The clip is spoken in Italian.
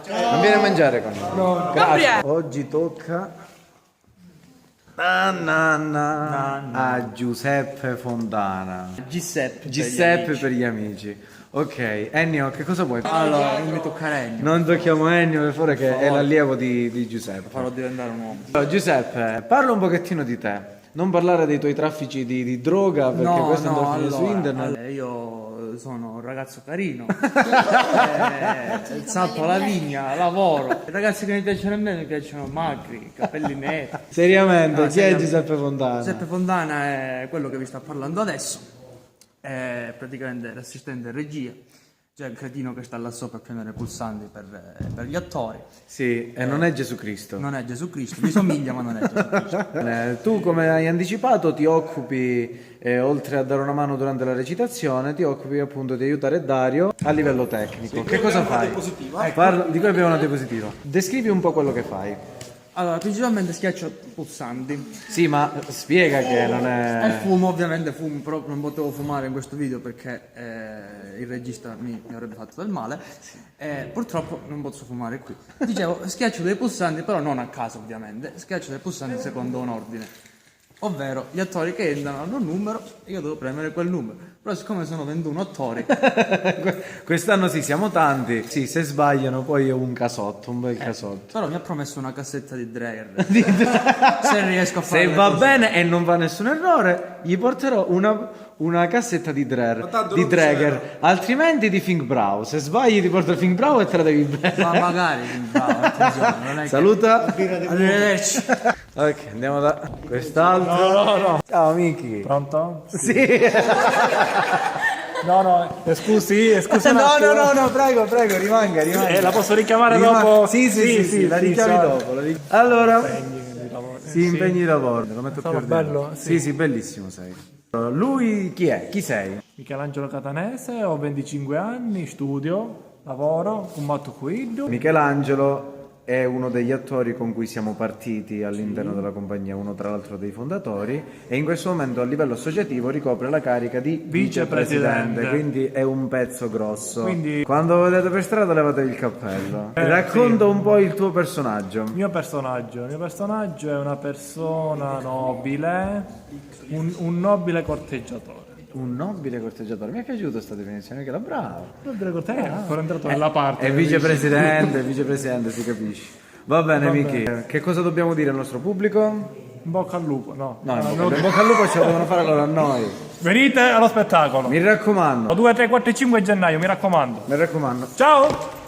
Non viene a mangiare con noi. No. Grazie. Oggi tocca a Giuseppe Fontana. Giuseppe Per gli amici. Ok, Ennio, che cosa vuoi? Allora, non mi toccare Ennio. Non tocchiamo Ennio per favore, che è l'allievo di Giuseppe. Farò diventare un uomo. Allora, Giuseppe, parla un pochettino di te. Non parlare dei tuoi traffici di droga, perché questo andrà a finire su internet. Io sono un ragazzo carino, salto la vigna, lavoro. I ragazzi che mi piacciono a me mi piacciono magri, capelli neri. Seriamente, chi è seriamente. Giuseppe Fontana? Giuseppe Fontana è quello che vi sta parlando adesso, è praticamente l'assistente regia, cioè il cretino che sta là sopra a premere i pulsanti per gli attori. Sì, e non è Gesù Cristo. Non è Gesù Cristo, mi somiglia ma non è Gesù Cristo. Tu, come hai anticipato, ti occupi, oltre a dare una mano durante la recitazione, ti occupi appunto di aiutare Dario a livello tecnico. Che cosa fai? Di cui abbiamo una diapositiva. Descrivi un po' quello che fai. Allora, principalmente schiaccio pulsanti. Sì, ma spiega che non E è... fumo, ovviamente fumo, però non potevo fumare in questo video perché il regista mi avrebbe fatto del male. Purtroppo non posso fumare qui. Dicevo, schiaccio dei pulsanti, però non a caso ovviamente, schiaccio dei pulsanti secondo un ordine. Ovvero, gli attori che entrano hanno un numero e io devo premere quel numero. Però siccome sono 21 attori... Quest'anno sì, siamo tanti. Sì, se sbagliano poi è un casotto, un bel casotto. Però mi ha promesso una cassetta di Dreyer. Se riesco a fare Se le va cose. bene e non va nessun errore, gli porterò una cassetta di Dreger, altrimenti di Think Brow. Se sbagli ti porto il Think Brow e te la devi bere. Ma magari, bravo, attenzione, non è che... Saluta. Arrivederci. Ok, andiamo da quest'altro. No. Ciao Miki. Pronto? Sì. No, scusi un attimo. No, prego, rimanga. La posso richiamare dopo? Sì, la richiami ciao. dopo. Allora, Sì, impegni di lavoro. Lo metto più Sono ordinato. bello? Sì, bellissimo sei. Lui chi è? Chi sei? Michelangelo Catanese, ho 25 anni, studio, lavoro, combatto quid. Michelangelo è uno degli attori con cui siamo partiti all'interno della compagnia, uno tra l'altro dei fondatori, e in questo momento a livello associativo ricopre la carica di vicepresidente, quindi è un pezzo grosso. Quindi- Quando lo vedete per strada levatevi il cappello. Racconta un po' il tuo personaggio. Il mio personaggio è una persona nobile, un nobile corteggiatore. Un nobile corteggiatore. Mi è piaciuta questa definizione, che era bravo. Nobile corteggiatore, ancora entrato nella parte. È vicepresidente, si capisce. Va bene, Miki. Che cosa dobbiamo dire al nostro pubblico? In bocca al lupo, no. No, in bocca al lupo ce lo devono fare loro a noi. Venite allo spettacolo. Mi raccomando. 2, 3, 4 e 5 gennaio, mi raccomando. Mi raccomando. Ciao!